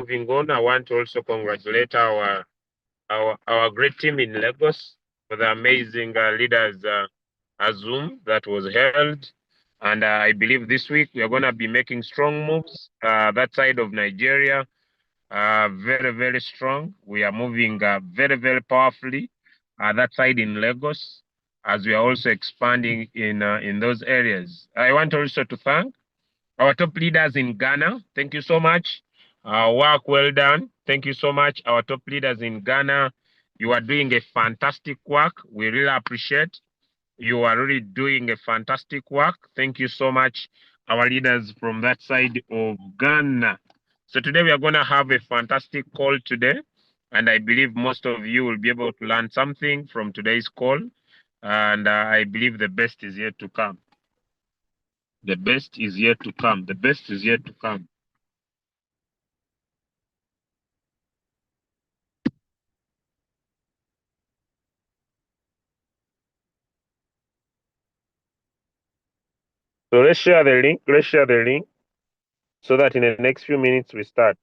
moving on, I want to also congratulate our great team in Lagos for the amazing leaders Zoom that was held. And I believe this week we are going to be making strong moves. That side of Nigeria, very, very strong. We are moving very, very powerfully. That side in Lagos, as we are also expanding in those areas. I want also to thank our top leaders in Ghana. Thank you so much. Work well done. Thank you so much. Our top leaders in Ghana, you are doing a fantastic work. We really appreciate. You are really doing a fantastic work. Thank you so much, our leaders from that side of Ghana. So today we are going to have a fantastic call today. And I believe most of you will be able to learn something from today's call. And I believe the best is yet to come. The best is yet to come. The best is yet to come. So let's share the link. Let's share the link so that in the next few minutes we start.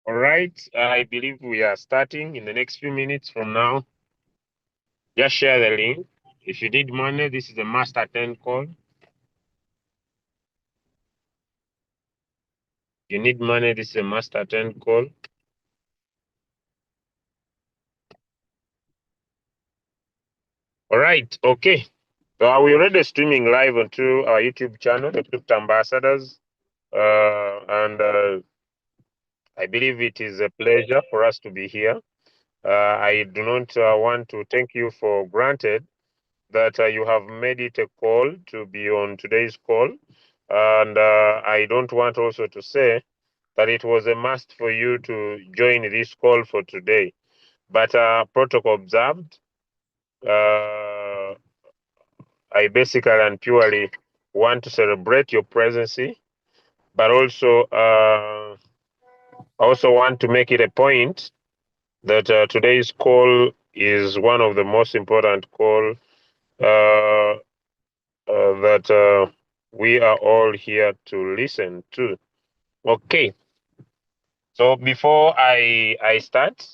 All right. I believe we are starting in the next few minutes from now. Just share the link. If you need money, this is a must attend call. You need money, this is a must attend call. All right. Okay. So we're already streaming live onto our YouTube channel, the Crypto Ambassadors. And I believe it is a pleasure for us to be here. I do not want to take you for granted that you have made it a call to be on today's call. And I don't want also to say that it was a must for you to join this call for today. But protocol observed, I basically and purely want to celebrate your presence, but also I also want to make it a point that today's call is one of the most important call that we are all here to listen to. Okay. So before I start,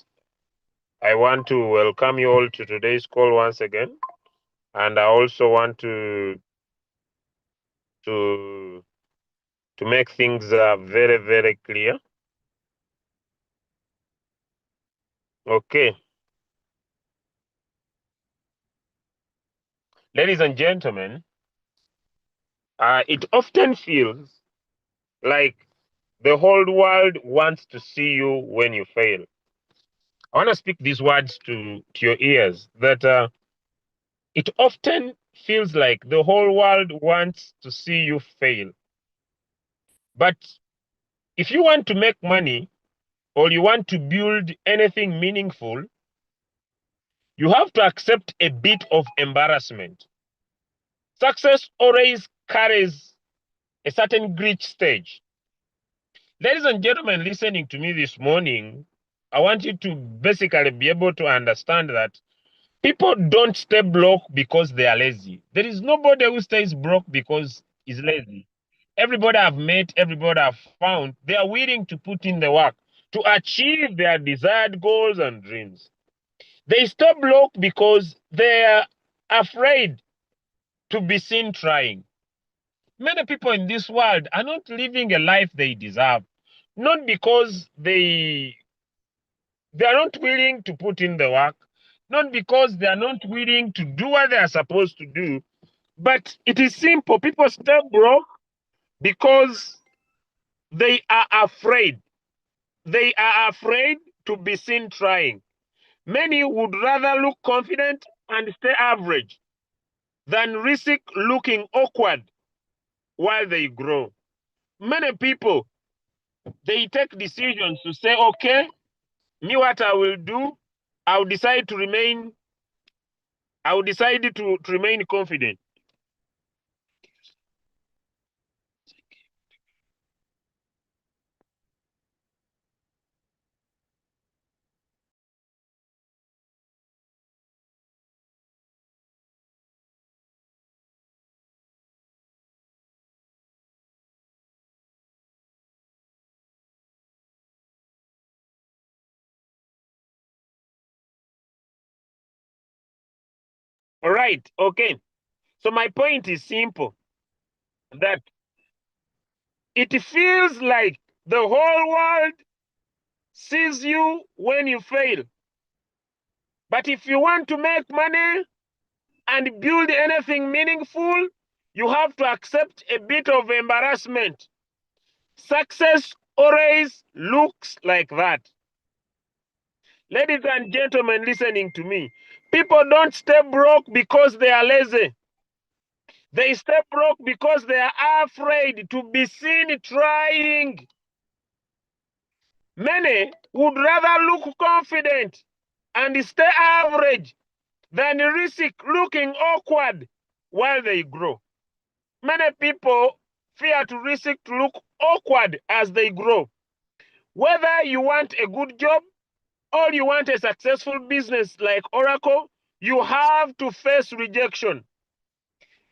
I want to welcome you all to today's call once again, and I also want to make things very, very clear. Okay. Ladies and gentlemen, it often feels like the whole world wants to see you when you fail. I want to speak these words to your ears that it often feels like the whole world wants to see you fail. But if you want to make money or you want to build anything meaningful, you have to accept a bit of embarrassment. Success always carries a certain glitch stage. Ladies and gentlemen listening to me this morning, I want you to basically be able to understand that people don't stay broke because they are lazy. There is nobody who stays broke because he's lazy. Everybody I've met, everybody I've found, they are willing to put in the work to achieve their desired goals and dreams. They stay broke because they are afraid to be seen trying. Many people in this world are not living a life they deserve, not because they are not willing to put in the work, not because they are not willing to do what they are supposed to do, but it is simple. People stay broke because they are afraid. They are afraid to be seen trying. Many would rather look confident and stay average than risk looking awkward while they grow. Many people, they take decisions to say, okay, me what I will do, I'll decide to remain, I'll decide to remain confident. All right, okay. So my point is simple, that it feels like the whole world sees you when you fail. But if you want to make money and build anything meaningful, you have to accept a bit of embarrassment. Success always looks like that. Ladies and gentlemen listening to me, people don't stay broke because they are lazy. They stay broke because they are afraid to be seen trying. Many would rather look confident and stay average than risk looking awkward while they grow. Many people fear to risk to look awkward as they grow. Whether you want a good job or you want a successful business like Oracle, you have to face rejection.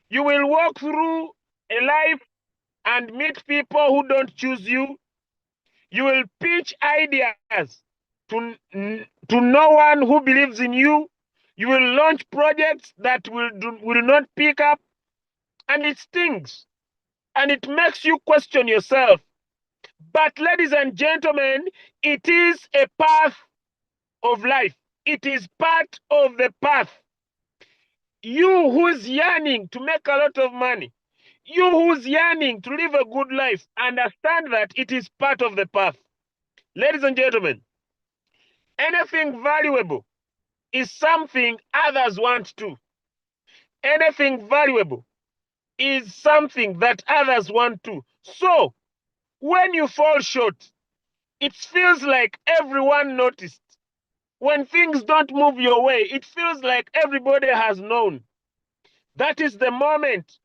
You will walk through a life and meet people who don't choose you. You will pitch ideas to no one who believes in you. You will launch projects that will not pick up, and it stings and it makes you question yourself. But ladies and gentlemen, it is a path of life. It is part of the path. You who's yearning to make a lot of money, you who's yearning to live a good life, understand that it is part of the path. Ladies and gentlemen, anything valuable is something others want to. Anything valuable is something that others want to. So when you fall short, it feels like everyone noticed. When things don't move your way, it feels like everybody has known. That is the moment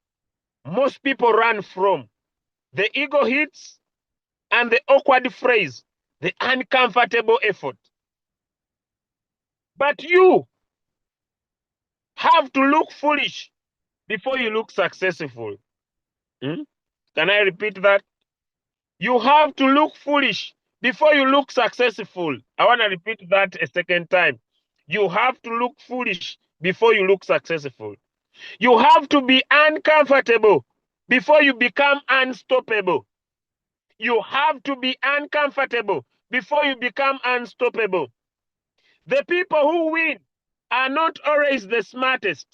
most people run from. The ego hits and the awkward phrase, the uncomfortable effort. But you have to look foolish before you look successful. Hmm? Can I repeat that? You have to look foolish before you look successful. I want to repeat that a second time. You have to look foolish before you look successful. You have to be uncomfortable before you become unstoppable. You have to be uncomfortable before you become unstoppable. The people who win are not always the smartest.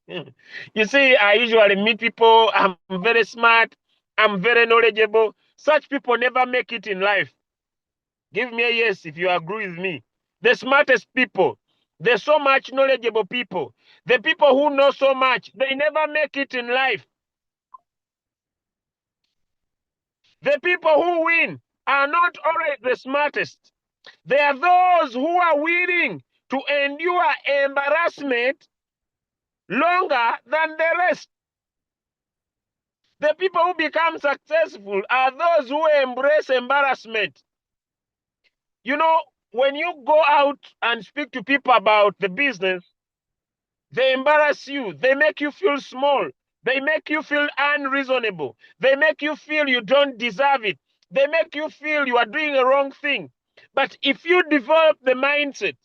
You see, I usually meet people, I'm very smart, I'm very knowledgeable. Such people never make it in life. Give me a yes if you agree with me. The smartest people, the so much knowledgeable people, the people who know so much, they never make it in life. The people who win are not always the smartest. They are those who are willing to endure embarrassment longer than the rest. The people who become successful are those who embrace embarrassment. You know, when you go out and speak to people about the business, they embarrass you. They make you feel small. They make you feel unreasonable. They make you feel you don't deserve it. They make you feel you are doing a wrong thing. But if you develop the mindset,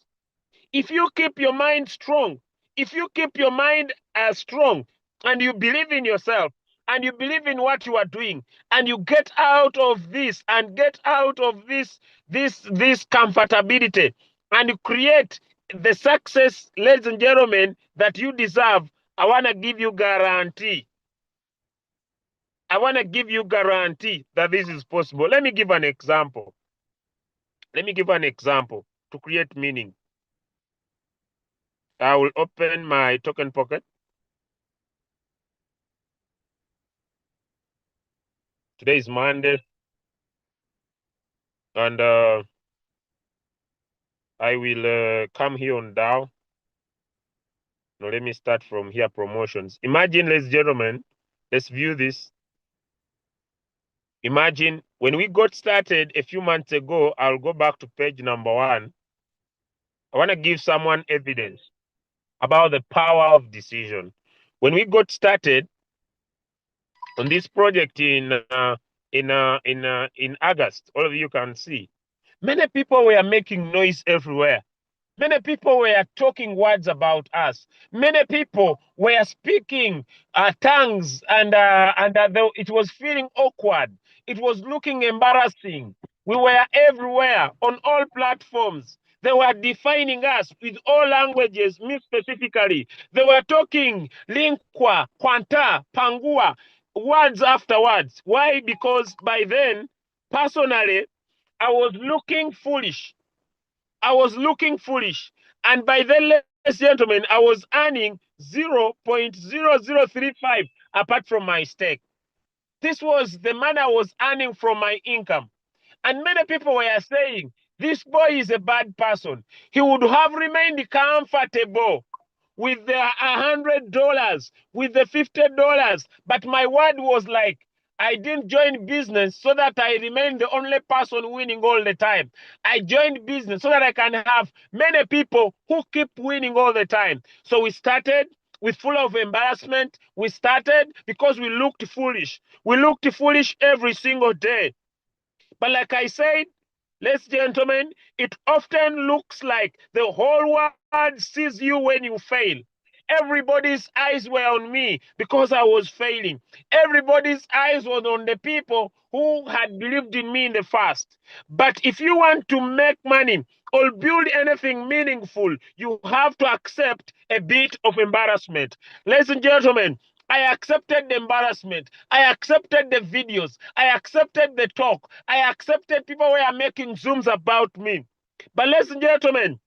if you keep your mind strong, if you keep your mind strong and you believe in yourself and you believe in what you are doing and you get out of this and get out of this comfortability and you create the success, ladies and gentlemen, that you deserve, I want to give you guarantee. I want to give you guarantee that this is possible. Let me give an example. Let me give an example to create meaning. I will open my token pocket. Today is Monday, and I will come here on down. Now let me start from here, promotions. Imagine, ladies and gentlemen, let's view this. Imagine when we got started a few months ago, I'll go back to page number 1. I want to give someone evidence about the power of decision. When we got started on this project in August, all of you can see, many people were making noise everywhere. Many people were talking words about us. Many people were speaking tongues, and it was feeling awkward. It was looking embarrassing. We were everywhere on all platforms. They were defining us with all languages, me specifically. They were talking lingua, quanta, pangua, words after words. Why? Because by then, personally, I was looking foolish. I was looking foolish. And by then, ladies and gentlemen, I was earning 0.0035 apart from my stake. This was the money I was earning from my income. And many people were saying, this boy is a bad person. He would have remained comfortable with the $100, with the $50. But my word was like, I didn't join business so that I remain the only person winning all the time. I joined business so that I can have many people who keep winning all the time. So we started with full of embarrassment. We started because we looked foolish. We looked foolish every single day. But like I said, ladies and gentlemen, it often looks like the whole world sees you when you fail. Everybody's eyes were on me because I was failing. Everybody's eyes were on the people who had believed in me in the past. But if you want to make money or build anything meaningful, you have to accept a bit of embarrassment. Ladies and gentlemen, I accepted the embarrassment. I accepted the videos. I accepted the talk. I accepted people were making Zooms about me. But ladies and gentlemen,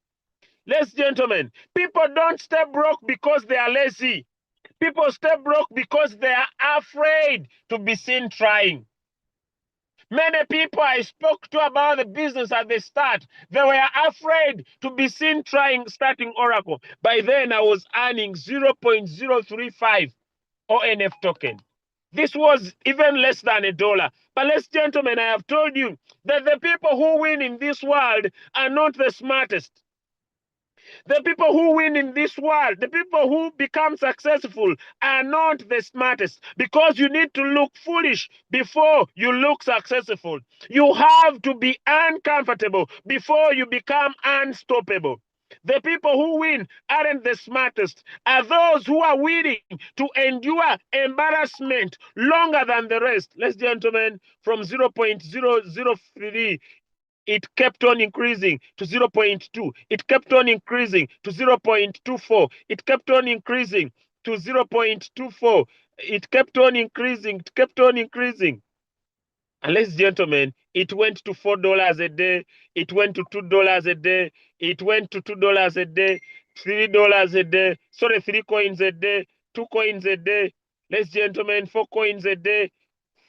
people don't stay broke because they are lazy. People stay broke because they are afraid to be seen trying. Many people I spoke to about the business at the start, they were afraid to be seen trying starting Oracle. By then, I was earning 0.035 ONF token. This was even less than $1. But ladies and gentlemen, I have told you that the people who win in this world are not the smartest. The people who win in this world, the people who become successful are not the smartest, because you need to look foolish before you look successful. You have to be uncomfortable before you become unstoppable. The people who win aren't the smartest, are those who are willing to endure embarrassment longer than the rest. Ladies and gentlemen, from 0.003, it kept on increasing to 0.2. It kept on increasing to 0.24. It kept on increasing to 0.24. It kept on increasing. It kept on increasing. And ladies and gentlemen, it went to $4 a day. It went to $2 a day. It went to $2 a day, $3 a day. Sorry, 3 coins a day, 2 coins a day. Ladies and gentlemen, 4 coins a day,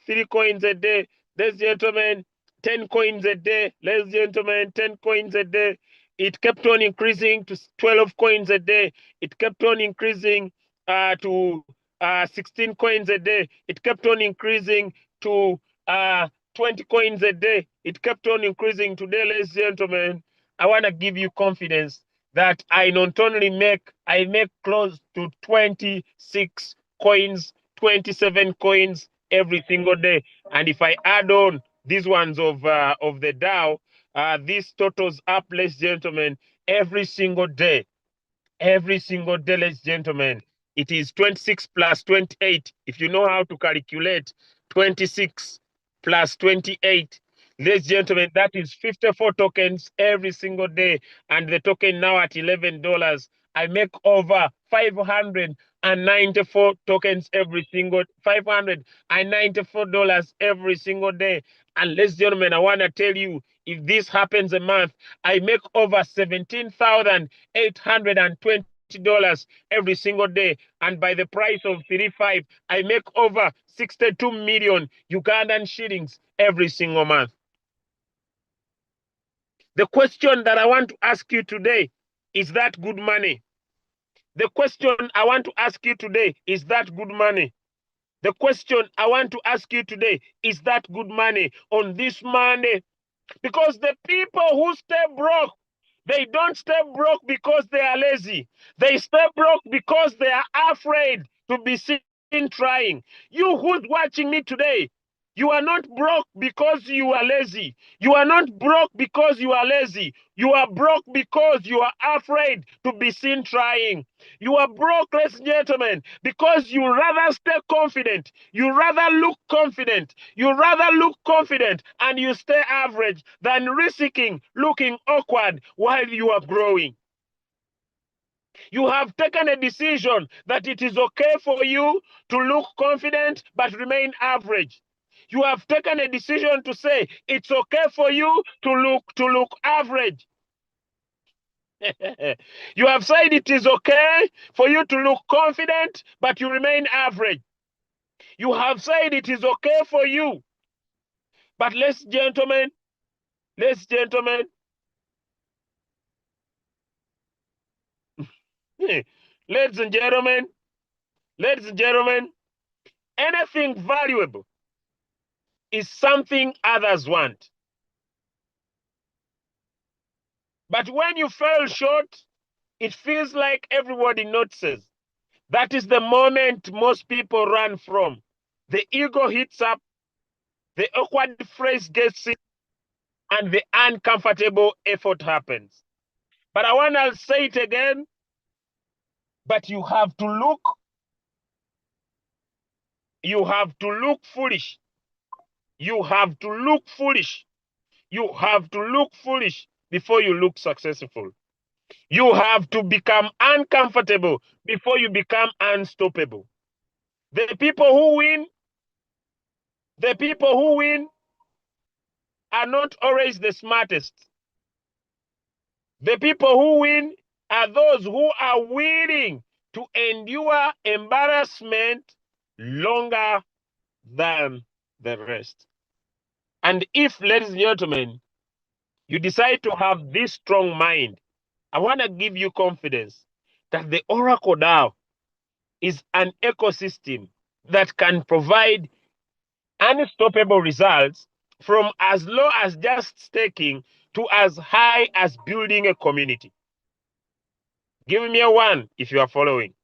3 coins a day, ladies and gentlemen, 10 coins a day, ladies and gentlemen, 10 coins a day. It kept on increasing to 12 coins a day. It kept on increasing to 16 coins a day. It kept on increasing to 20 coins a day. It kept on increasing. Today, ladies and gentlemen, I want to give you confidence that I not only I make close to 26 coins, 27 coins every single day. And if I add on these ones of the Dow, this totals up, ladies and gentlemen, every single day, ladies and gentlemen. It is 26 plus 28. If you know how to calculate 26 plus 28, ladies and gentlemen, that is 54 tokens every single day. And the token now at $11. I make over 594 tokens every single, $594 every single day. And ladies and gentlemen, I want to tell you, if this happens a month, I make over $17,820 every single day. And by the price of 35, I make over 62 million Ugandan shillings every single month. The question that I want to ask you today, is that good money? The question I want to ask you today, is that good money? The question I want to ask you today, is that good money on this Monday? Because the people who stay broke, they don't stay broke because they are lazy. They stay broke because they are afraid to be seen trying. You who's watching me today, you are not broke because you are lazy. You are not broke because you are lazy. You are broke because you are afraid to be seen trying. You are broke, ladies and gentlemen, because you rather stay confident. You rather look confident. You rather look confident and you stay average than risking looking awkward while you are growing. You have taken a decision that it is okay for you to look confident but remain average. You have taken a decision to say it's okay for you to look average. You have said it is okay for you to look confident but you remain average. You have said it is okay for you. But ladies and gentlemen, ladies and gentlemen, ladies and gentlemen, ladies and gentlemen, anything valuable is something others want. But when you fall short, it feels like everybody notices. That is the moment most people run from. The ego hits up, the awkward phrase gets in, and the uncomfortable effort happens. But I want to say it again, but you have to look foolish. You have to look foolish. You have to look foolish before you look successful. You have to become uncomfortable before you become unstoppable. The people who win are not always the smartest. The people who win are those who are willing to endure embarrassment longer than the rest. And if, ladies and gentlemen, you decide to have this strong mind, I want to give you confidence that the Oracle DAO is an ecosystem that can provide unstoppable results from as low as just staking to as high as building a community. Give me a 1 if you are following.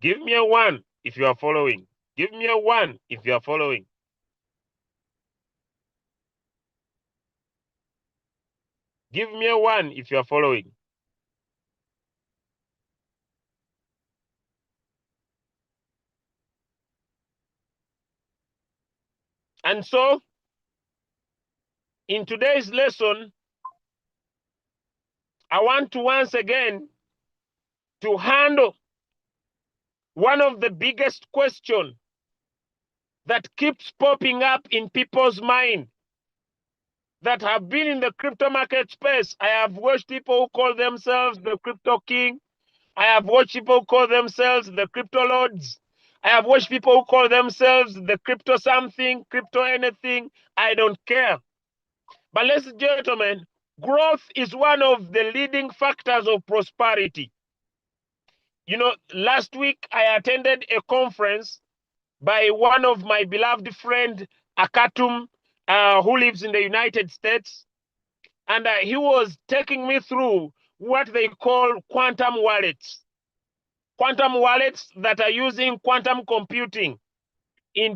Give me a 1 if you are following. Give me a 1 if you are following. Give me a 1 if you are following. And so, in today's lesson, I want to once again to handle one of the biggest questions that keeps popping up in people's mind that have been in the crypto market space. I have watched people who call themselves the crypto king. I have watched people call themselves the crypto lords. I have watched people who call themselves the crypto something, crypto anything. I don't care. But ladies and gentlemen, growth is one of the leading factors of prosperity. You know, last week I attended a conference by one of my beloved friend, Akatum, who lives in the United States. And he was taking me through what they call quantum wallets. Quantum wallets that are using quantum computing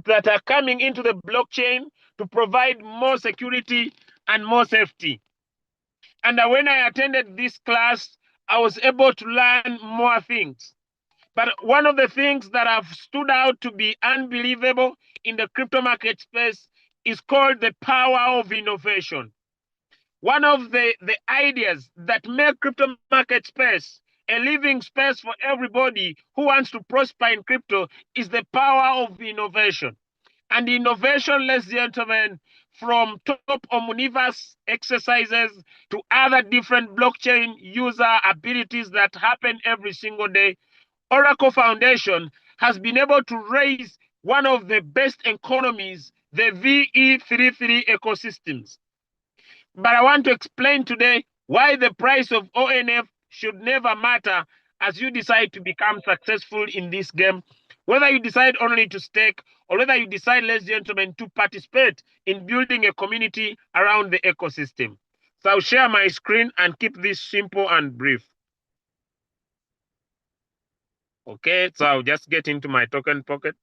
that are coming into the blockchain to provide more security and more safety. And when I attended this class, I was able to learn more things. But one of the things that have stood out to be unbelievable in the crypto market space is called the power of innovation. One of the ideas that make crypto market space a living space for everybody who wants to prosper in crypto is the power of innovation. And innovation, ladies and gentlemen, from top omniverse exercises to other different blockchain user abilities that happen every single day, Oracle Foundation has been able to raise one of the best economies, the VE33 ecosystems. But I want to explain today why the price of ONF should never matter as you decide to become successful in this game. Whether you decide only to stake or whether you decide, ladies and gentlemen, to participate in building a community around the ecosystem. So I'll share my screen and keep this simple and brief. Okay, so I'll just get into my token pocket.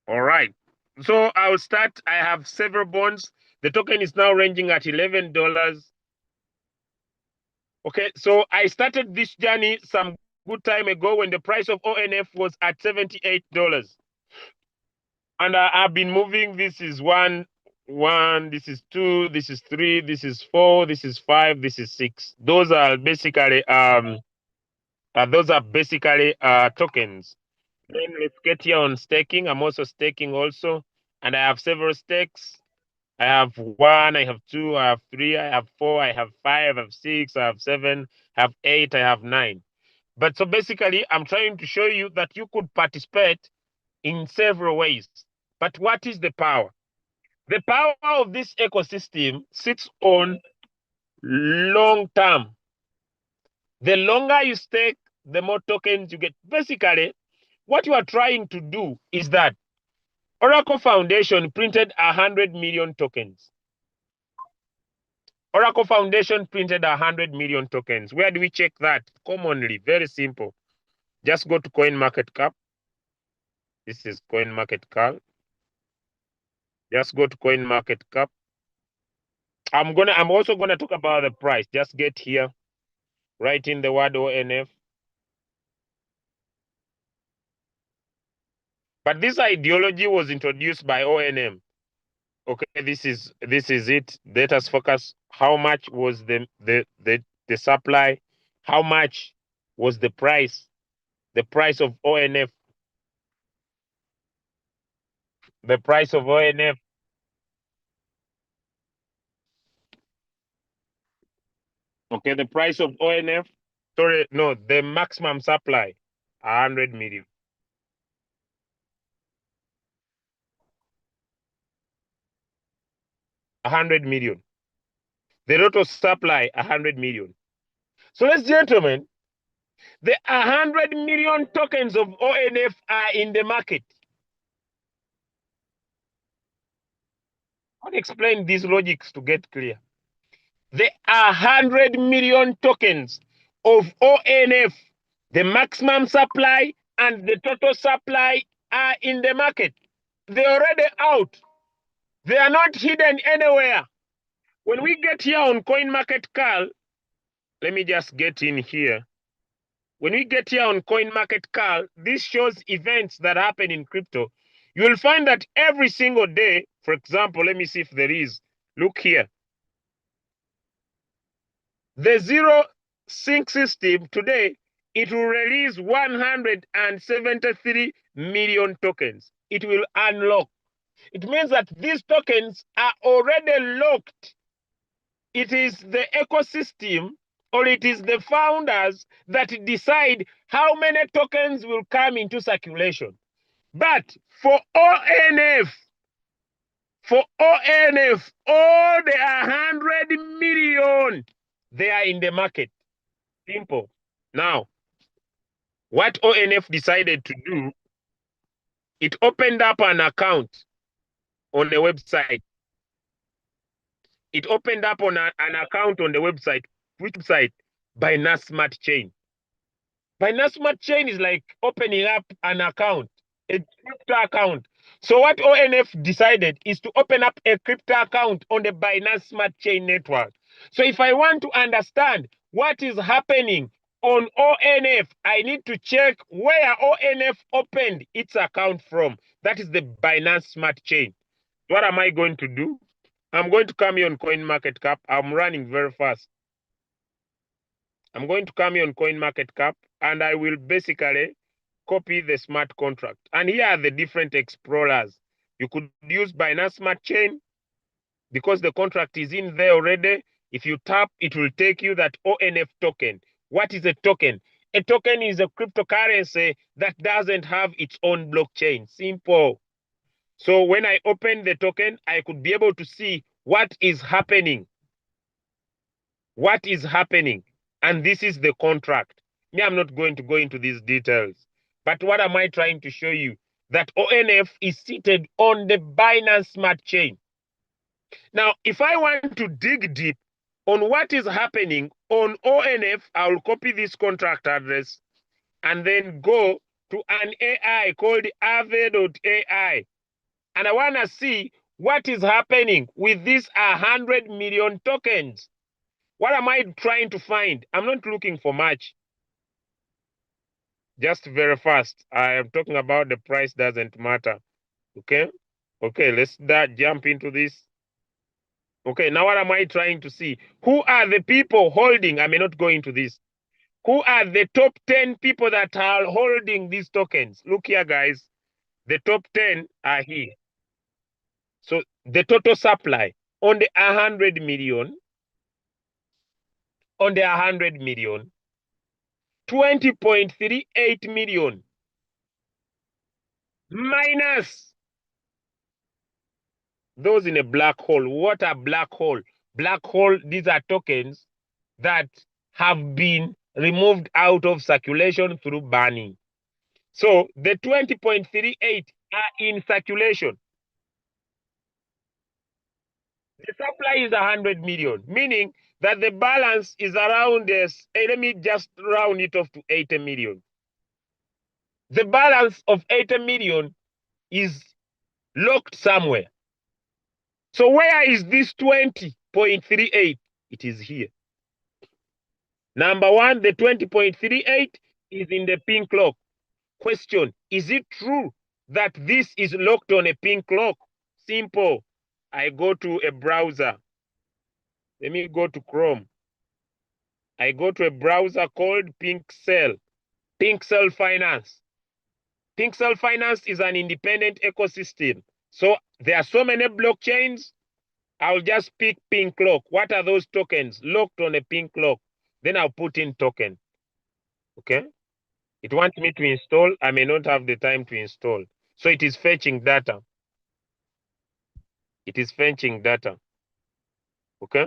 All right. So I'll start. I have several bonds. The token is now ranging at $11. Okay, so I started this journey some good time ago when the price of ONF was at $78. And I've been moving. This is one, this is two, this is three, this is four, this is five, this is six. Those are basically tokens. Then let's get here on staking. I'm also staking also, and I have several stakes. I have one, I have two, I have three, I have four, I have five, I have six, I have seven, I have eight, I have nine. But so basically, I'm trying to show you that you could participate in several ways. But what is the power? The power of this ecosystem sits on long term. The longer you stake, the more tokens you get. Basically, what you are trying to do is that Oracle Foundation printed 100 million tokens. Oracle Foundation printed 100 million tokens. Where do we check that? Commonly, very simple. Just go to CoinMarketCap. This is CoinMarketCap. Just go to CoinMarketCap. I'm also gonna talk about the price. Just get here, write in the word ONF. But this ideology was introduced by ONM. Okay, this is it. Let us focus. How much was the supply? How much was the price? The price of ONF. The price of ONF. Okay, the price of ONF. Sorry, no, the maximum supply, 100 million. 100 million. The total supply, 100 million. So, ladies and gentlemen, the 100 million tokens of ONF are in the market. I'll explain these logics to get clear. There are 100 million tokens of ONF. The maximum supply and the total supply are in the market. They're already out. They are not hidden anywhere. When we get here on CoinMarketCap, let me just get in here. When we get here on CoinMarketCap, this shows events that happen in crypto. You will find that every single day, for example, let me see if there is. Look here. The zero sync system today, it will release 173 million tokens. It will unlock. It means that these tokens are already locked. It is the ecosystem or it is the founders that decide how many tokens will come into circulation. But for ONF, all the 100 million, they are in the market. Simple. Now, what ONF decided to do, it opened up an account on the website. It opened up on an account on the website. Which website? Binance Smart Chain. Binance Smart Chain is like opening up an account, a crypto account. So what ONF decided is to open up a crypto account on the Binance Smart Chain network. So if I want to understand what is happening on ONF, I need to check where ONF opened its account from. That is the Binance Smart Chain. What am I going to do? I'm going to come here on CoinMarketCap. I'm running very fast. I'm going to come here on CoinMarketCap and I will basically copy the smart contract. And here are the different explorers. You could use Binance Smart Chain because the contract is in there already. If you tap, it will take you that ONF token. What is a token? A token is a cryptocurrency that doesn't have its own blockchain. Simple. So when I open the token, I could be able to see what is happening. What is happening? And this is the contract. Me, I'm not going to go into these details. But what am I trying to show you? That ONF is seated on the Binance Smart Chain. Now, if I want to dig deep on what is happening on ONF, I'll copy this contract address and then go to an AI called Aave.ai. And I want to see what is happening with these 100 million tokens. What am I trying to find? I'm not looking for much. Just very fast. I am talking about the price doesn't matter. Okay? Okay, let's jump into this. Okay, now what am I trying to see? Who are the people holding? I may not go into this. Who are the top 10 people that are holding these tokens? Look here, guys. The top 10 are here. So the total supply on the 100 million, 20.38 million minus those in a black hole. What are black hole? Black hole, these are tokens that have been removed out of circulation through burning. So the 20.38 are in circulation. The supply is 100 million, meaning that the balance is around this. Let me just round it off to 80 million. The balance of 80 million is locked somewhere. So where is this 20.38? It is here. Number one, the 20.38 is in the pink lock. Question, is it true that this is locked on a pink lock? Simple. I go to a browser. Let me go to Chrome. I go to a browser called Pinkcell. Pinkcell Finance. Pinkcell Finance is an independent ecosystem. So there are so many blockchains. I'll just pick pink lock. What are those tokens? Locked on a pink lock. Then I'll put in token. Okay. It wants me to install. I may not have the time to install. So it is fetching data. It is fetching data. Okay.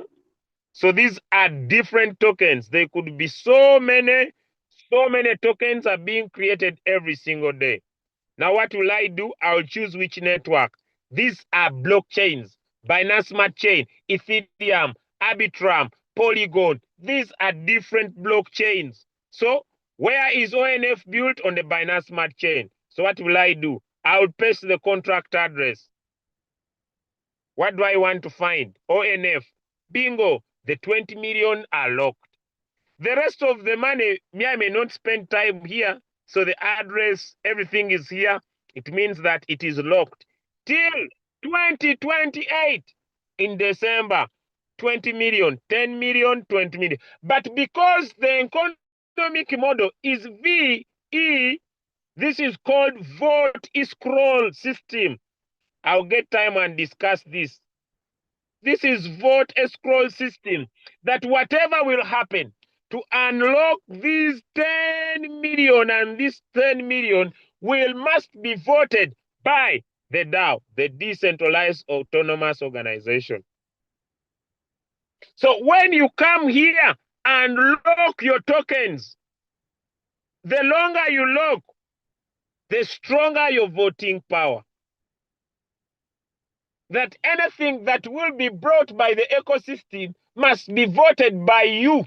So these are different tokens. There could be so many tokens are being created every single day. Now, what will I do? I'll choose which network. These are blockchains. Binance Smart Chain, Ethereum, Arbitrum, Polygon. These are different blockchains. So where is ONF built? On the Binance Smart Chain. So what will I do? I'll paste the contract address. What do I want to find? ONF. Bingo. The 20 million are locked. The rest of the money, I may not spend time here. So the address, everything is here. It means that it is locked till 2028 in December. 20 million, 10 million, 20 million. But because the economic model is VE, this is called vote scroll system. I'll get time and discuss this. This is vote scroll system, that whatever will happen, to unlock these 10 million, and this 10 million must be voted by the DAO, the Decentralized Autonomous Organization. So when you come here and lock your tokens, the longer you lock, the stronger your voting power. That anything that will be brought by the ecosystem must be voted by you.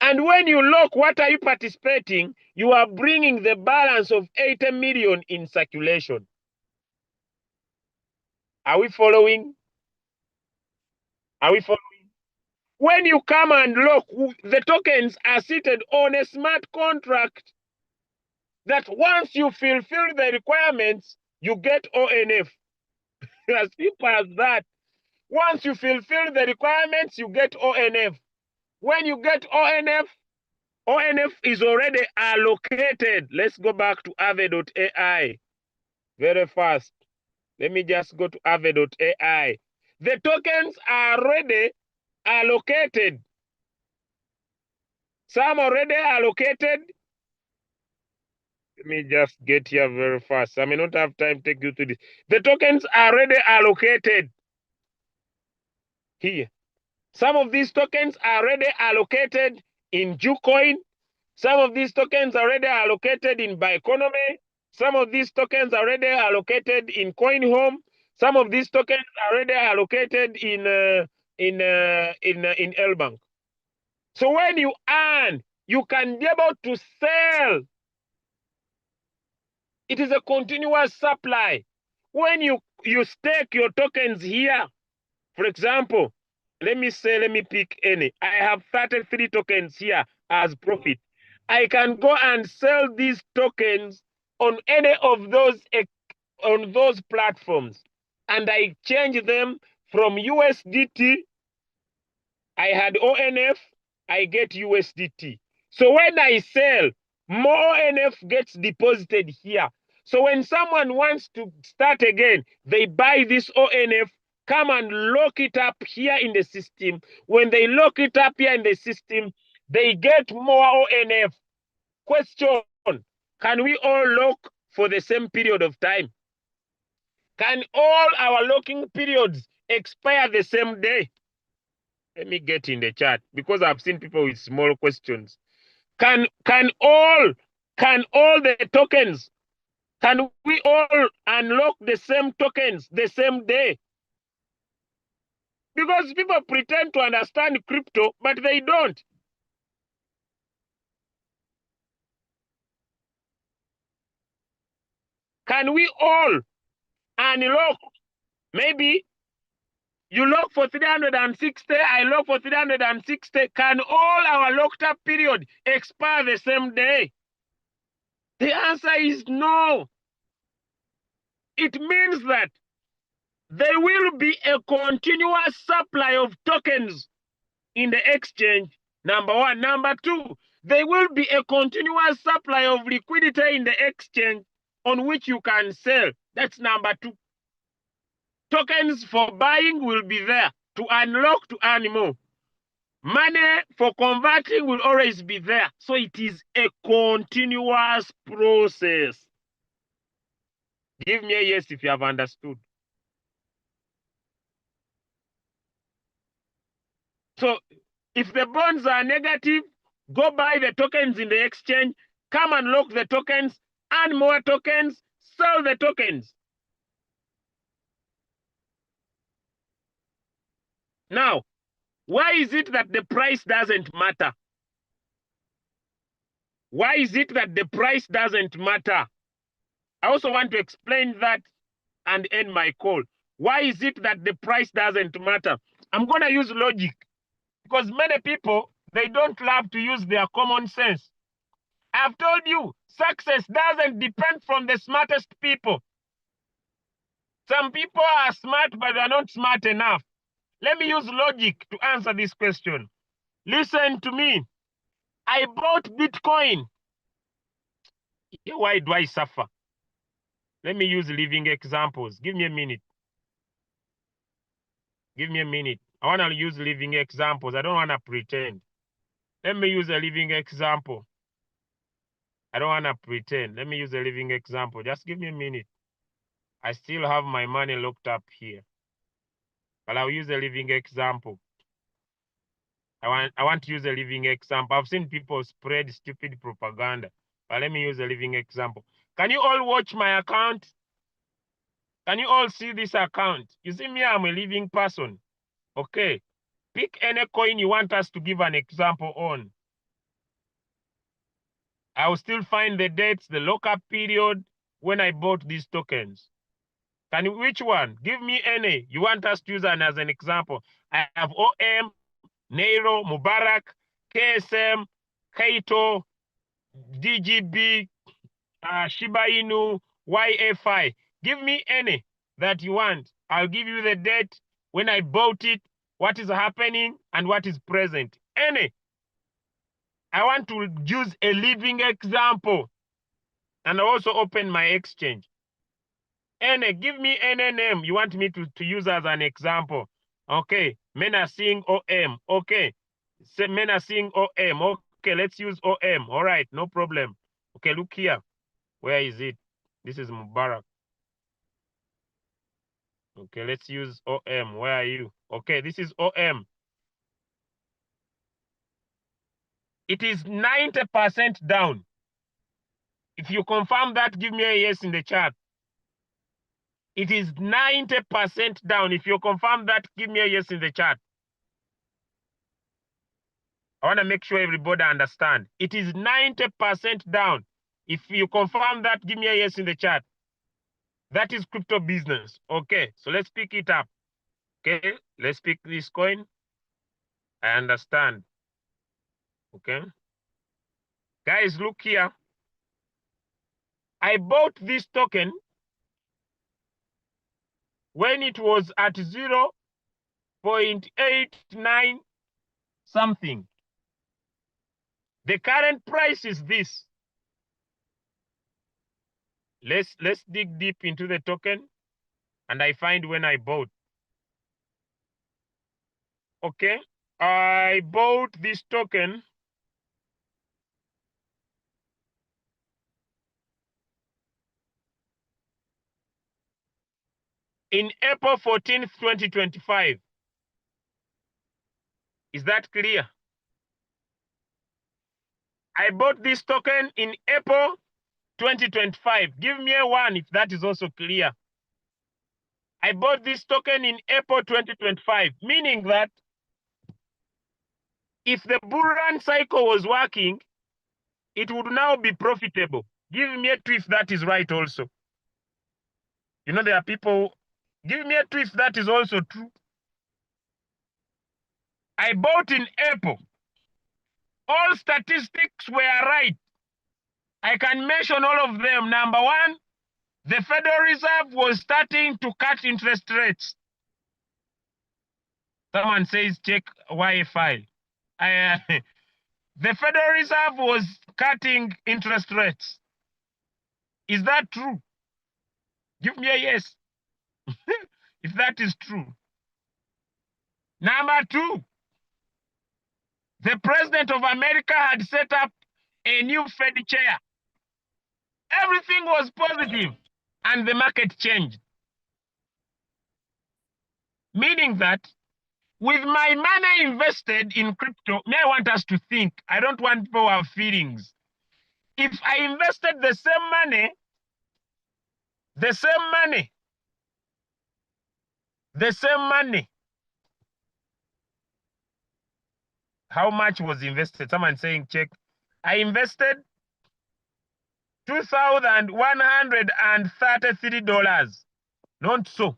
And when you look, what are you participating? You are bringing the balance of 80 million in circulation. Are we following? Are we following? When you come and look, the tokens are seated on a smart contract that once you fulfill the requirements, you get ONF. As simple as that. Once you fulfill the requirements, you get ONF. When you get ONF, ONF is already allocated. Let's go back to Aave.ai very fast. Let me just go to Aave.ai. The tokens are already allocated. Some already allocated. Let me just get here very fast. I may not have time to take you to this. The tokens are already allocated here. Some of these tokens are already allocated in Jucoin. Some of these tokens are already allocated in Bioeconomy. Some of these tokens are already allocated in CoinHome. Some of these tokens are already allocated in L-Bank. So when you earn, you can be able to sell. It is a continuous supply. When you stake your tokens here, for example, let me pick any. I have 33 tokens here as profit. I can go and sell these tokens on any of those platforms, and I change them from USDT. I had ONF, I get USDT. So when I sell, more ONF gets deposited here. So when someone wants to start again, they buy this ONF, come and lock it up here in the system. When they lock it up here in the system, they get more ONF. Question, can we all lock for the same period of time? Can all our locking periods expire the same day? Let me get in the chat because I've seen people with small questions. Can all the tokens, can we all unlock the same tokens the same day? Because people pretend to understand crypto, but they don't. Can we all unlock? Maybe you lock for 360, I lock for 360. Can all our locked up period expire the same day? The answer is no. It means that there will be a continuous supply of tokens in the exchange, number one. Number two, there will be a continuous supply of liquidity in the exchange on which you can sell. That's number two. Tokens for buying will be there to unlock, to earn more. Money for converting will always be there. So it is a continuous process. Give me a yes if you have understood. So if the bonds are negative, go buy the tokens in the exchange, come and lock the tokens, earn more tokens, sell the tokens. Now, why is it that the price doesn't matter? Why is it that the price doesn't matter? I also want to explain that and end my call. Why is it that the price doesn't matter? I'm going to use logic because many people, they don't love to use their common sense. I've told you, success doesn't depend from the smartest people. Some people are smart, but they're not smart enough. Let me use logic to answer this question. Listen to me. I bought Bitcoin. Why do I suffer? Let me use living examples. Give me a minute. Give me a minute. I want to use living examples. I don't want to pretend. Let me use a living example. I don't want to pretend. Let me use a living example. Just give me a minute. I still have my money locked up here. But I'll use a living example. I want to use a living example. I've seen people spread stupid propaganda. But let me use a living example. Can you all watch my account? Can you all see this account? You see me, I'm a living person. Okay. Pick any coin you want us to give an example on. I will still find the dates, the lockup period when I bought these tokens. Which one? Give me any. You want us to use as an example. I have OM, Nairo, Mubarak, KSM, Kaito, DGB, Shiba Inu, YFI. Give me any that you want. I'll give you the date, when I bought it, what is happening, and what is present. Any. I want to use a living example and also open my exchange. Any, give me any name you want me to use as an example. Okay, menacing OM. Okay, say menacing OM. Okay, let's use OM. All right, no problem. Okay, look here. Where is it? This is Mubarak. Okay, let's use OM. Where are you? Okay, this is OM. It is 90% down. If you confirm that, give me a yes in the chat. It is 90% down. If you confirm that, give me a yes in the chat. I want to make sure everybody understand. It is 90% down. If you confirm that, give me a yes in the chat. That is crypto business. Okay, so let's pick it up. Okay, let's pick this coin. I understand. Okay. Guys, look here. I bought this token when it was at 0.89 something. The current price is this. Let's dig deep into the token and I find when I bought. Okay, I bought this token in April 14th, 2025. Is that clear? I bought this token in April 2025. Give me a one if that is also clear. I bought this token in April 2025, meaning that if the bull run cycle was working, it would now be profitable. Give me a two if that is right also. You know, there are people, give me a two if that is also true. I bought in April. All statistics were right. I can mention all of them. Number one, the Federal Reserve was starting to cut interest rates. Someone says check Wi-Fi. The Federal Reserve was cutting interest rates. Is that true? Give me a yes if that is true. Number two, the President of America had set up a new Fed chair. Everything was positive and the market changed. Meaning that with my money invested in crypto, I want us to think. I don't want people to have feelings. If I invested the same money, how much was invested? Someone saying check. I invested $2,133. Not so.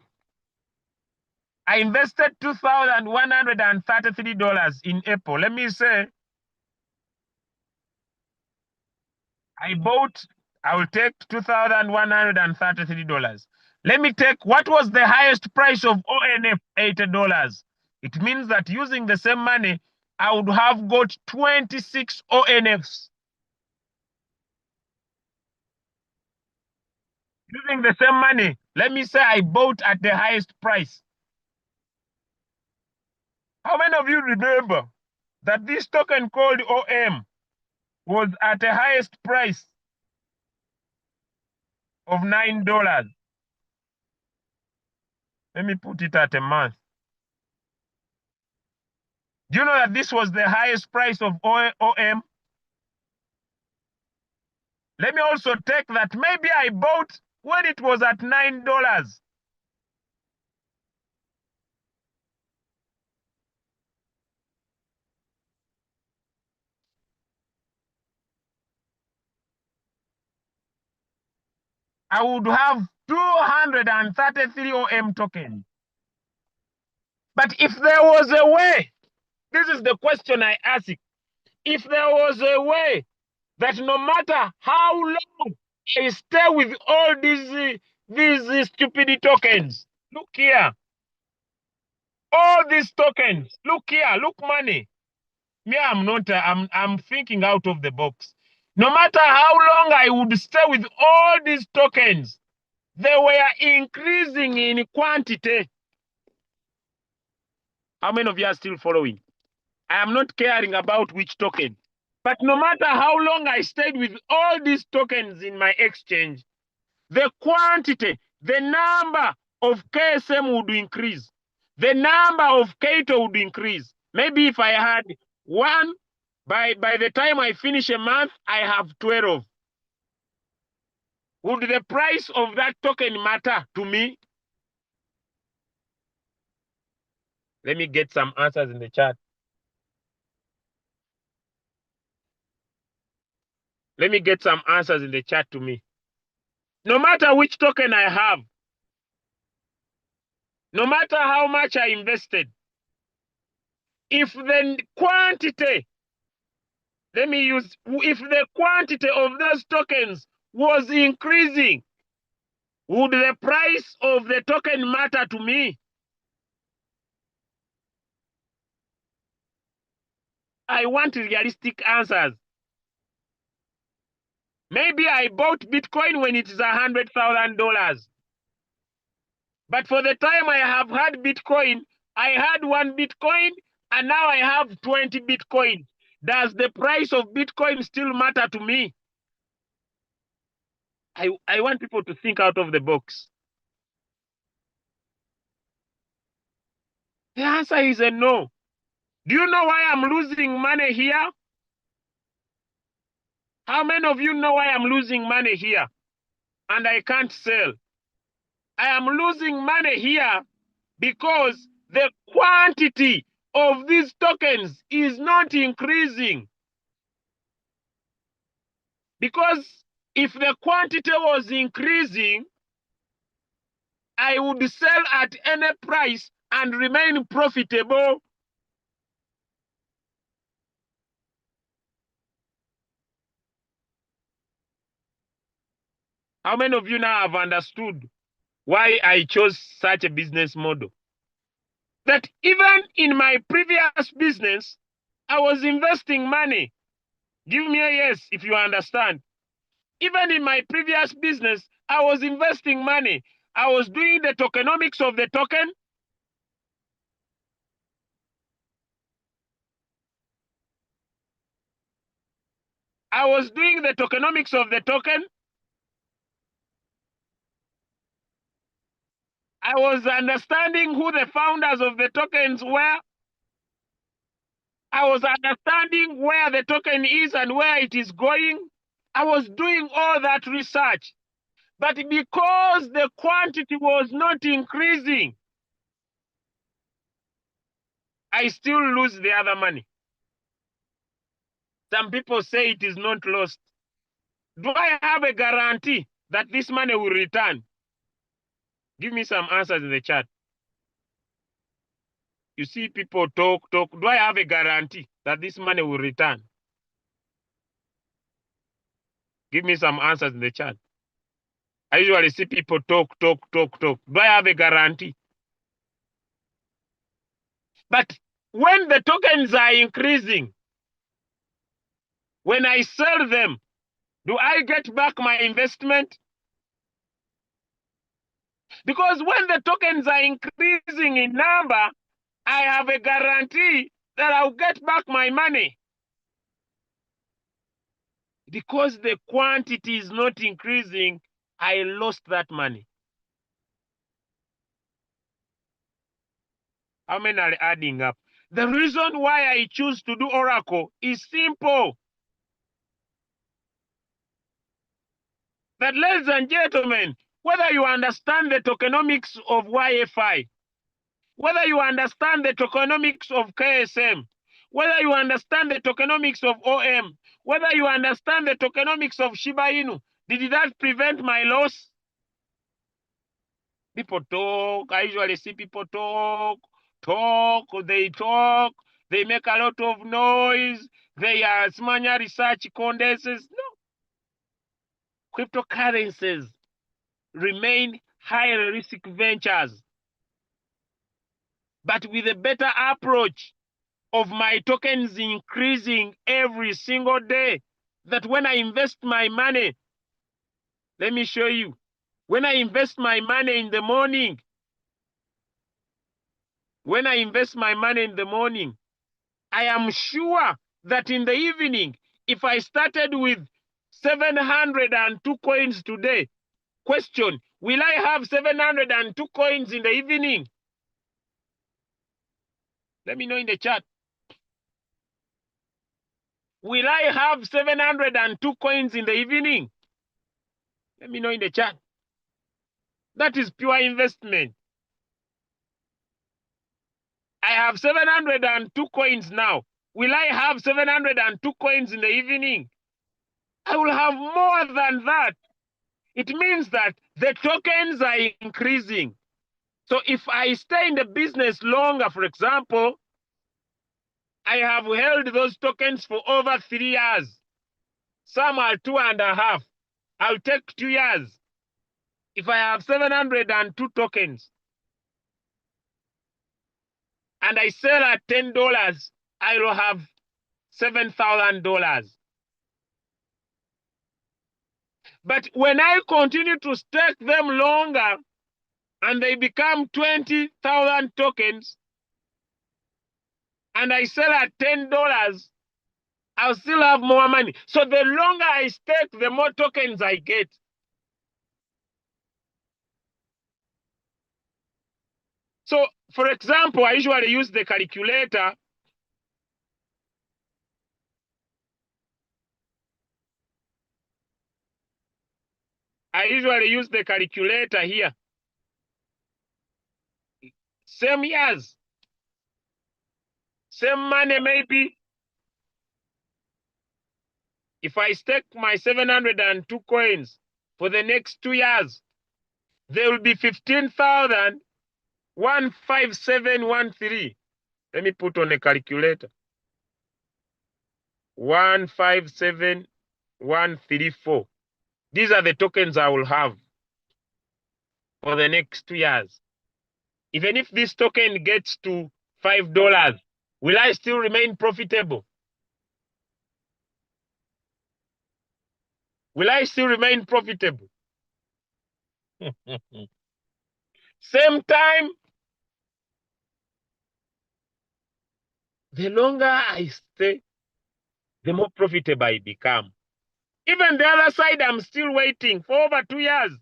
I invested $2,133 in April. Let me say, I will take $2,133. Let me take, what was the highest price of ONF? $80. It means that using the same money, I would have got 26 ONFs. Using the same money, let me say I bought at the highest price. How many of you remember that this token called OM was at the highest price of $9? Let me put it at a month. Do you know that this was the highest price of OM? Let me also take that maybe I bought when it was at $9. I would have 233 OM tokens. But if there was a way, this is the question I ask. If there was a way that no matter how long I stay with all these stupid tokens, look here, all these tokens, look here, look money. Me, I'm not, I'm thinking out of the box. No matter how long I would stay with all these tokens, they were increasing in quantity. How many of you are still following? I am not caring about which token. But no matter how long I stayed with all these tokens in my exchange, the quantity, the number of KSM would increase. The number of Kato would increase. Maybe if I had one, by the time I finish a month, I have 12. Would the price of that token matter to me? Let me get some answers in the chat. Let me get some answers in the chat to me. No matter which token I have, no matter how much I invested, if the quantity, if the quantity of those tokens was increasing, would the price of the token matter to me? I want realistic answers. Maybe I bought Bitcoin when it is $100,000. But for the time I have had Bitcoin, I had 1 Bitcoin and now I have 20 Bitcoin. Does the price of Bitcoin still matter to me? I want people to think out of the box. The answer is a no. Do you know why I'm losing money here? How many of you know why I'm losing money here and I can't sell? I am losing money here because the quantity of these tokens is not increasing. Because if the quantity was increasing, I would sell at any price and remain profitable. How many of you now have understood why I chose such a business model? That even in my previous business, I was investing money. Give me a yes if you understand. Even in my previous business, I was investing money. I was doing the tokenomics of the token. I was doing the tokenomics of the token. I was understanding who the founders of the tokens were. I was understanding where the token is and where it is going. I was doing all that research. But because the quantity was not increasing, I still lose the other money. Some people say it is not lost. Do I have a guarantee that this money will return? Give me some answers in the chat. You see people talk. Do I have a guarantee that this money will return? Give me some answers in the chat. I usually see people talk. Do I have a guarantee? But when the tokens are increasing, when I sell them, do I get back my investment? Because when the tokens are increasing in number, I have a guarantee that I'll get back my money. Because the quantity is not increasing, I lost that money. How many are adding up? The reason why I choose to do Oracle is simple. That, ladies and gentlemen, whether you understand the tokenomics of YFI, whether you understand the tokenomics of KSM, whether you understand the tokenomics of OM, whether you understand the tokenomics of Shiba Inu, did that prevent my loss? People talk. I usually see people talk, they make a lot of noise, they are smanya research condenses. No. Cryptocurrencies remain high risk ventures, but with a better approach of my tokens increasing every single day, that when I invest my money, let me show you. When I invest my money in the morning, I am sure that in the evening, if I started with 702 coins today, question, will I have 702 coins in the evening? Let me know in the chat. Will I have 702 coins in the evening? Let me know in the chat. That is pure investment. I have 702 coins now. Will I have 702 coins in the evening? I will have more than that. It means that the tokens are increasing. So if I stay in the business longer, for example, I have held those tokens for over 3 years. Some are 2.5. I'll take 2 years. If I have 702 tokens and I sell at $10, I will have $7,000. But when I continue to stake them longer and they become 20,000 tokens and I sell at $10, I'll still have more money. So the longer I stake, the more tokens I get. So, for example, I usually use the calculator. Here. Same years. Same money maybe. If I stake my 702 coins for the next 2 years, there will be 15,15713. Let me put on a calculator. 157,134. These are the tokens I will have for the next 2 years. Even if this token gets to $5, will I still remain profitable? Will I still remain profitable? Same time, the longer I stay, the more profitable I become. Even the other side, I'm still waiting for over 2 years.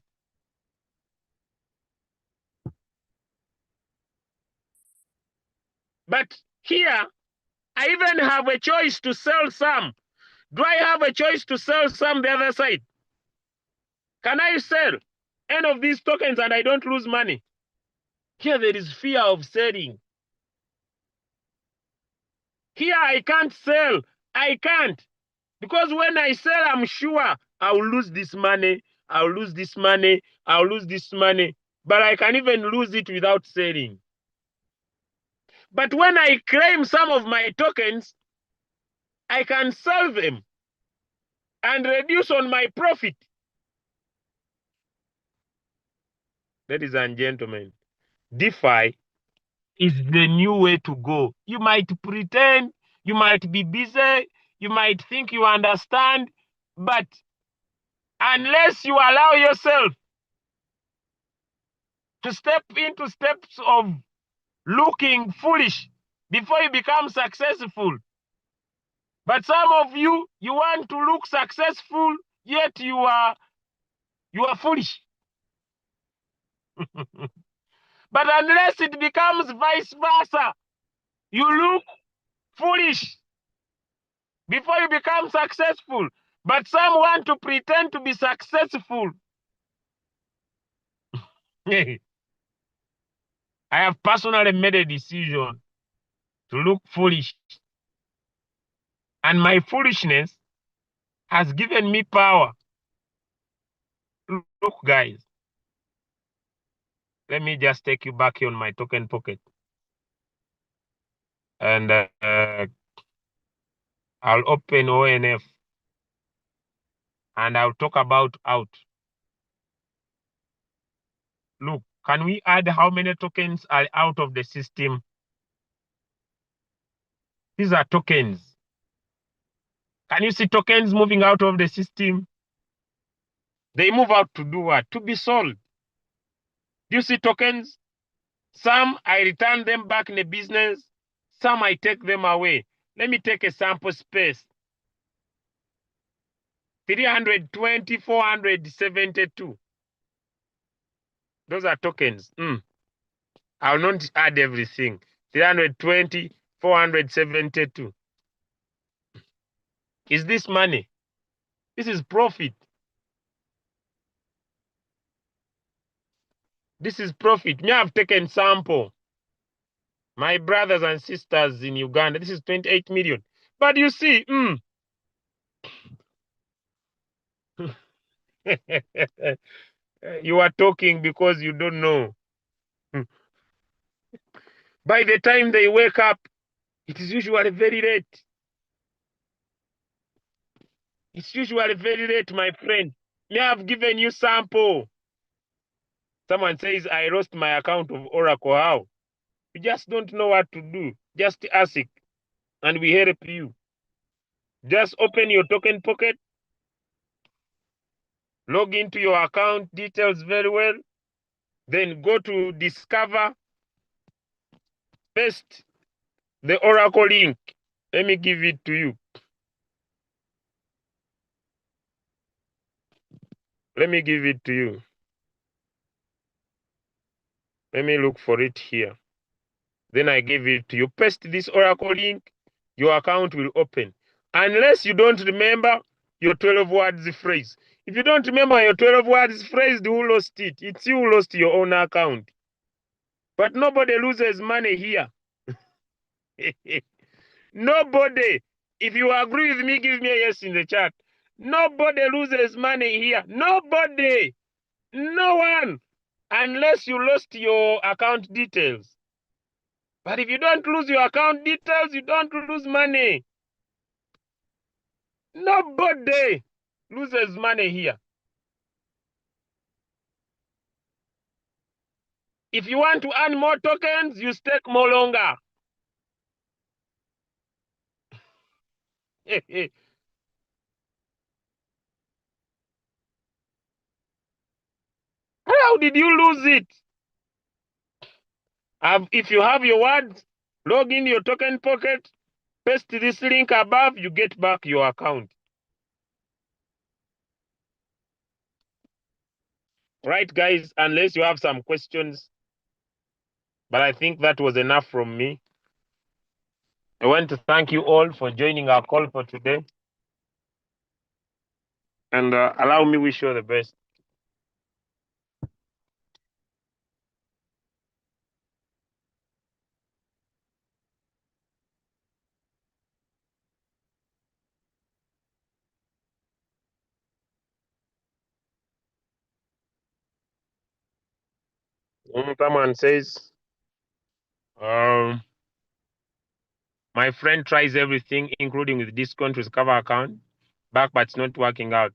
But here, I even have a choice to sell some. Do I have a choice to sell some the other side? Can I sell any of these tokens and I don't lose money? Here, there is fear of selling. Here, I can't sell. I can't. Because when I sell, I'm sure I'll lose this money. I'll lose this money. I'll lose this money. But I can even lose it without selling. But when I claim some of my tokens, I can sell them and reduce on my profit. Ladies and gentlemen, DeFi is the new way to go. You might pretend, you might be busy, you might think you understand, but unless you allow yourself to step into steps of looking foolish before you become successful. But some of you, you want to look successful, yet you are foolish. But unless it becomes vice versa, you look foolish before you become successful. But some want to pretend to be successful. I have personally made a decision to look foolish. And my foolishness has given me power. Look, guys. Let me just take you back here on my token pocket. And I'll open ONF. And I'll talk about out. Look, can we add how many tokens are out of the system? These are tokens. Can you see tokens moving out of the system? They move out to do what? To be sold. Do you see tokens? Some I return them back in the business. Some I take them away. Let me take a sample space. 320, 472. Those are tokens. I'll not add everything. 320, 472. Is this money? This is profit. This is profit. Me, I've taken sample. My brothers and sisters in Uganda, this is 28 million. But you see, you are talking because you don't know. By the time they wake up, it is usually very late. It's usually very late, my friend. Me, I've given you sample. Someone says, I lost my account of Oracle. How? You just don't know what to do. Just ask it, and we help you. Just open your token pocket, log into your account details very well, then go to Discover, paste the Oracle link. Let me give it to you. Let me give it to you. Let me look for it here. Then I give it to you. Paste this Oracle link, your account will open. Unless you don't remember your 12 words phrase. If you don't remember your 12 words phrase, who lost it? It's you who lost your own account. But nobody loses money here. Nobody. If you agree with me, give me a yes in the chat. Nobody loses money here. Nobody. No one. Unless you lost your account details. But if you don't lose your account details, you don't lose money. Nobody loses money here. If you want to earn more tokens, you stake more longer. How did you lose it? If you have your words, log in your token pocket, paste this link above, you get back your account. Right, guys, unless you have some questions. But I think that was enough from me. I want to thank you all for joining our call for today. And allow me wish you all the best. Someone says, my friend tries everything, including with discount to recover account, back, but it's not working out.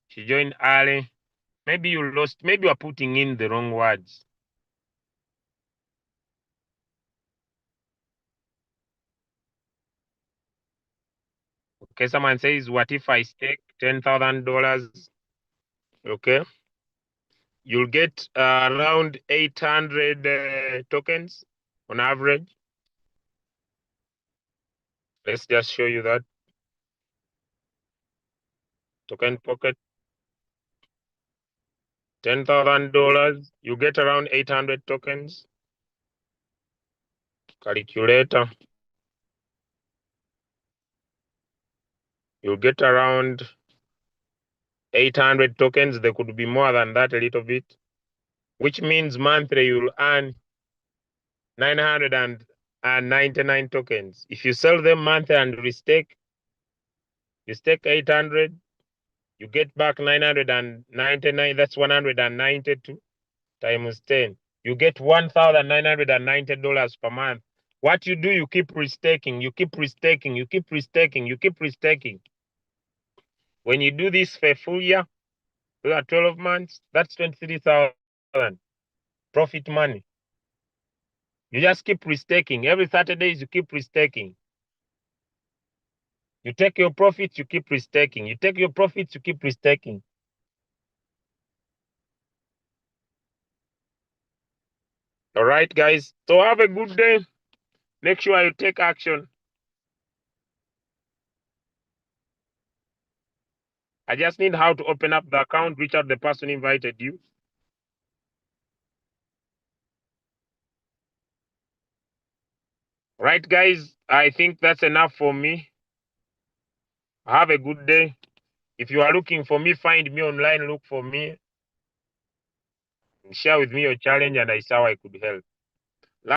She joined early. Maybe you lost, maybe you are putting in the wrong words. Okay, someone says, what if I stake $10,000? Okay. You'll get around 800 tokens. on average. Let's just show you that. Token pocket, $10,000. You get around 800 tokens. Calculator. You'll get around 800 tokens. There could be more than that a little bit, which means monthly you'll earn 999 tokens. If you sell them monthly and restake, you stake 800, you get back 999. That's 192 times 10. You get $1,990 per month. What you do, you keep restaking, you keep restaking, you keep restaking, you keep restaking. When you do this for a full year, those are 12 months, that's 23,000 profit money. You just keep restaking. Every Saturdays, you keep restaking. You take your profits, you keep restaking. You take your profits, you keep restaking. All right, guys. So have a good day. Make sure you take action. I just need how to open up the account, reach out the person who invited you. Right, guys. I think that's enough for me. Have a good day. If you are looking for me, find me online, look for me. Share with me your challenge and I see how I could help.